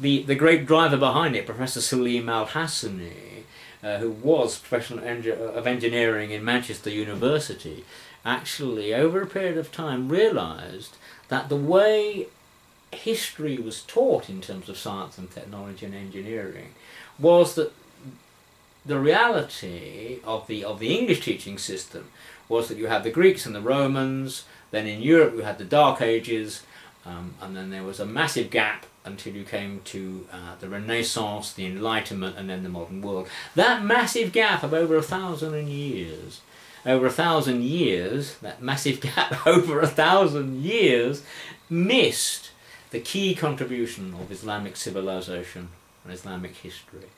the great driver behind it, Professor Salim Al-Hassani, who was professional of engineering in Manchester University, actually over a period of time realised that the way history was taught in terms of science and technology and engineering was that the reality of the English teaching system was that you had the Greeks and the Romans, then in Europe you had the Dark Ages, and then there was a massive gap until you came to the Renaissance, the Enlightenment, and then the modern world. That massive gap of over 1,000 years, that massive gap over 1,000 years missed the key contribution of Islamic civilization and Islamic history.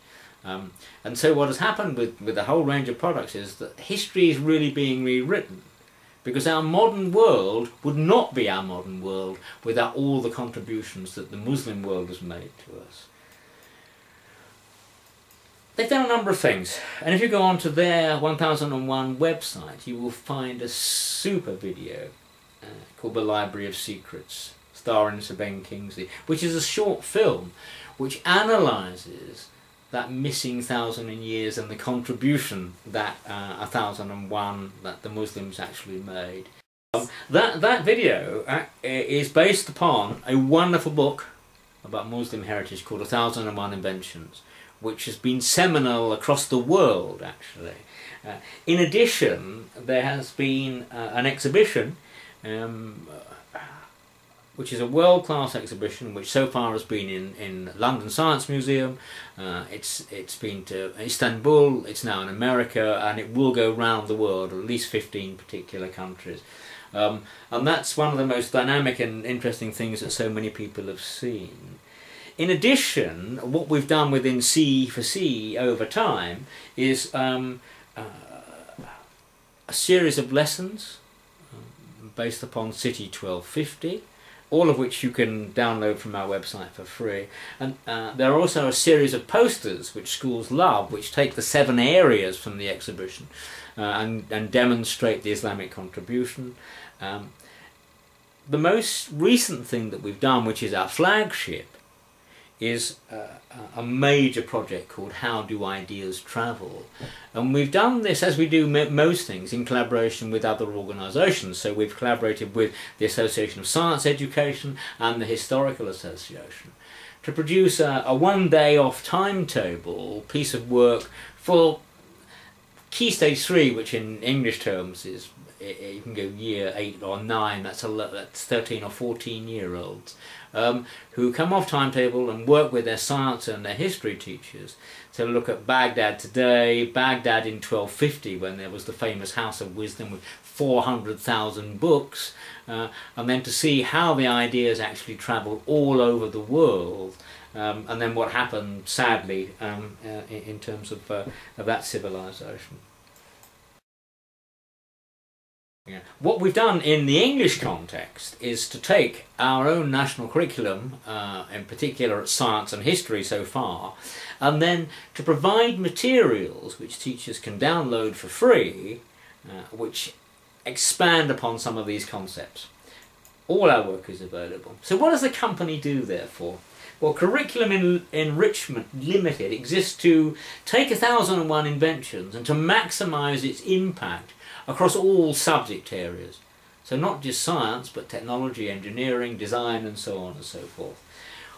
And so what has happened with the whole range of products is that history is really being rewritten, because our modern world would not be our modern world without all the contributions that the Muslim world has made to us. They've done a number of things, and if you go onto their 1001 website, you will find a super video called The Library of Secrets, starring Sir Ben Kingsley, which is a short film which analyses that missing 1,000 years and the contribution that 1001 that the Muslims actually made. That video is based upon a wonderful book about Muslim heritage called 1001 Inventions, which has been seminal across the world actually. In addition, there has been an exhibition which is a world-class exhibition, which so far has been in London Science Museum, it's been to Istanbul, it's now in America, and it will go round the world, at least 15 particular countries. And that's one of the most dynamic and interesting things that so many people have seen. In addition, what we've done within CE4CE over time is a series of lessons based upon City 1250, all of which you can download from our website for free. And there are also a series of posters which schools love, which take the 7 areas from the exhibition and demonstrate the Islamic contribution. The most recent thing that we've done, which is our flagship, is a major project called How Do Ideas Travel? And we've done this, as we do most things, in collaboration with other organisations. So we've collaborated with the Association of Science Education and the Historical Association to produce a one-day-off timetable piece of work for Key Stage 3, which in English terms is, you can go year 8 or 9, that's 13 or 14-year-olds, who come off timetable and work with their science and their history teachers to look at Baghdad today, Baghdad in 1250 when there was the famous House of Wisdom with 400,000 books, and then to see how the ideas actually travelled all over the world, and then what happened sadly in terms of that civilization. Yeah. What we've done in the English context is to take our own national curriculum, in particular at science and history so far, and then to provide materials which teachers can download for free, which expand upon some of these concepts. All our work is available. So what does the company do therefore? Well, Curriculum Enrichment Limited exists to take 1001 inventions and to maximise its impact across all subject areas. So not just science, but technology, engineering, design, and so on and so forth.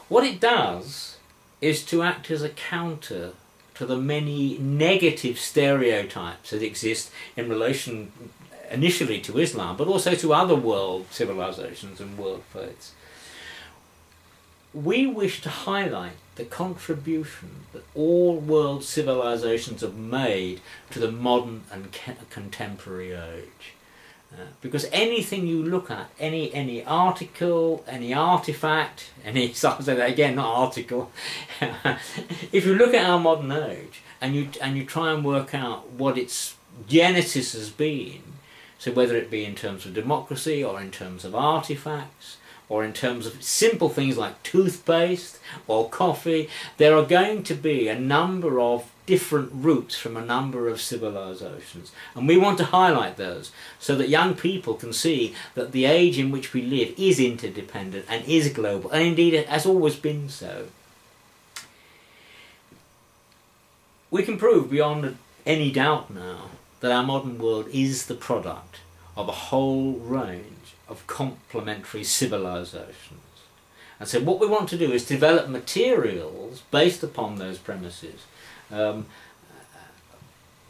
What it does is to act as a counter to the many negative stereotypes that exist in relation initially to Islam, but also to other world civilizations and world faiths. We wish to highlight the contribution that all world civilizations have made to the modern and contemporary age. Because anything you look at, any article, any artifact, so I'll say that again, not article, if you look at our modern age and you try and work out what its genesis has been, so whether it be in terms of democracy or in terms of artifacts, or in terms of simple things like toothpaste or coffee, there are going to be a number of different roots from a number of civilizations. And we want to highlight those so that young people can see that the age in which we live is interdependent and is global, and indeed it has always been so. We can prove beyond any doubt now that our modern world is the product of a whole range of complementary civilizations. And so what we want to do is develop materials based upon those premises.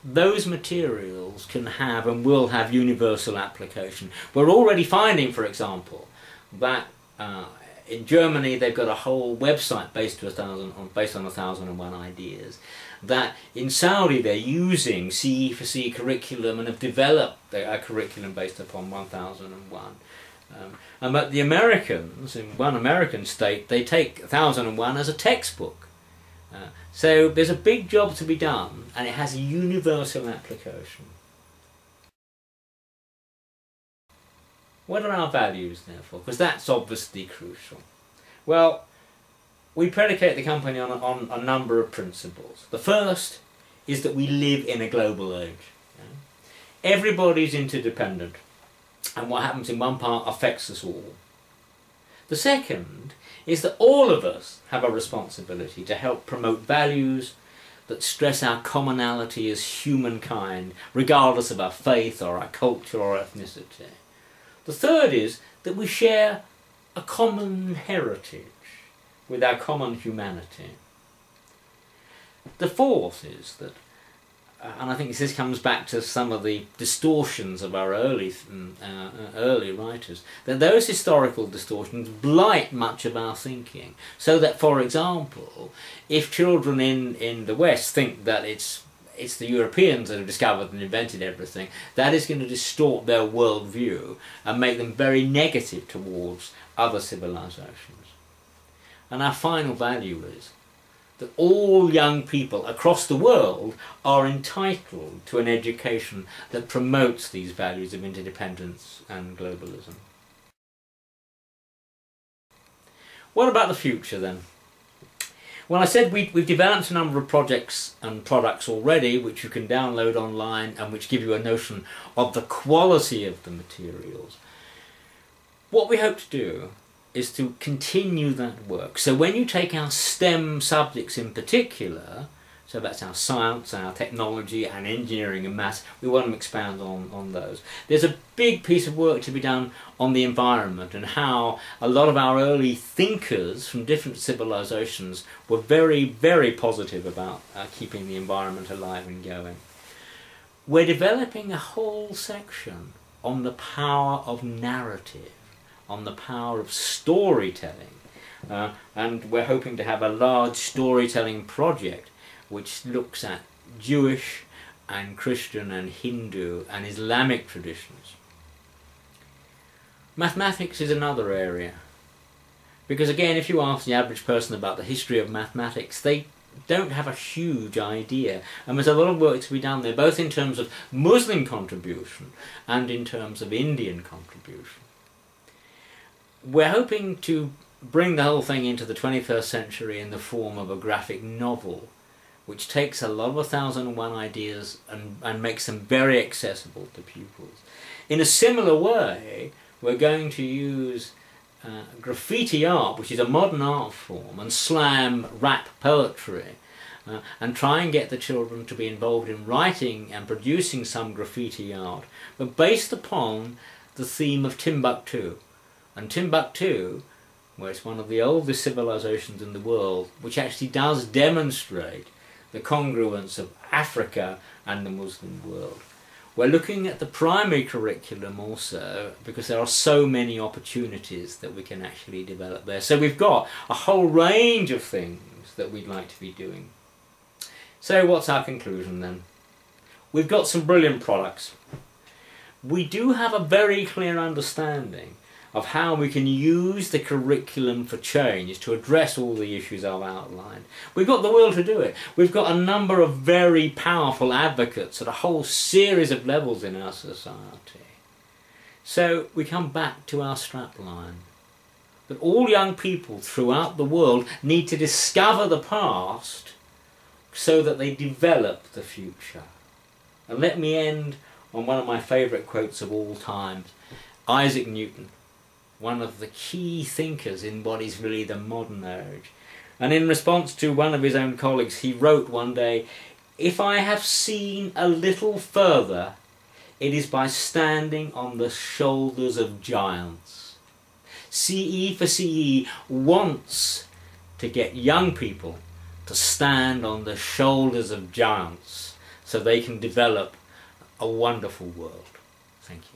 Those materials can have and will have universal application. We're already finding, for example, that in Germany they've got a whole website based on 1001 ideas. That in Saudi they're using CE4CE curriculum and have developed a curriculum based upon 1001. But the Americans, in one American state, they take 1001 as a textbook. So there's a big job to be done, and it has a universal application. What are our values, therefore? Because that's obviously crucial. Well, we predicate the company on a number of principles. The first is that we live in a global age. Everybody's interdependent, and what happens in one part affects us all. The second is that all of us have a responsibility to help promote values that stress our commonality as humankind, regardless of our faith or our culture or ethnicity. The third is that we share a common heritage with our common humanity. The fourth is that, and I think this comes back to some of the distortions of our early writers, that those historical distortions blight much of our thinking. So that, for example, if children in the West think that it's the Europeans that have discovered and invented everything, that is going to distort their worldview and make them very negative towards other civilizations. And our final value is that all young people across the world are entitled to an education that promotes these values of interdependence and globalism. What about the future then? Well, I said we've developed a number of projects and products already which you can download online and which give you a notion of the quality of the materials. What we hope to do is to continue that work. So when you take our STEM subjects in particular, so that's our science, our technology, and engineering and maths, we want to expand on those. There's a big piece of work to be done on the environment and how a lot of our early thinkers from different civilizations were very, very positive about keeping the environment alive and going. We're developing a whole section on the power of narrative, on the power of storytelling, and we're hoping to have a large storytelling project which looks at Jewish and Christian and Hindu and Islamic traditions. Mathematics is another area, because again, if you ask the average person about the history of mathematics, they don't have a huge idea, and there's a lot of work to be done there, both in terms of Muslim contribution and in terms of Indian contribution. We're hoping to bring the whole thing into the 21st century in the form of a graphic novel, which takes a lot of 1001 ideas and makes them very accessible to pupils. In a similar way, we're going to use graffiti art, which is a modern art form, and slam rap poetry, and try and get the children to be involved in writing and producing some graffiti art, but based upon the theme of Timbuktu. And Timbuktu, where it's one of the oldest civilizations in the world, which actually does demonstrate the congruence of Africa and the Muslim world. We're looking at the primary curriculum also, because there are so many opportunities that we can actually develop there. So we've got a whole range of things that we'd like to be doing. So what's our conclusion then? We've got some brilliant products. We do have a very clear understanding of how we can use the curriculum for change to address all the issues I've outlined. We've got the will to do it. We've got a number of very powerful advocates at a whole series of levels in our society. So we come back to our strapline, that all young people throughout the world need to discover the past so that they develop the future. And let me end on one of my favourite quotes of all time, Isaac Newton, one of the key thinkers in what is really the modern age. And in response to one of his own colleagues, he wrote one day, If I have seen a little further, it is by standing on the shoulders of giants. CE4CE wants to get young people to stand on the shoulders of giants so they can develop a wonderful world. Thank you.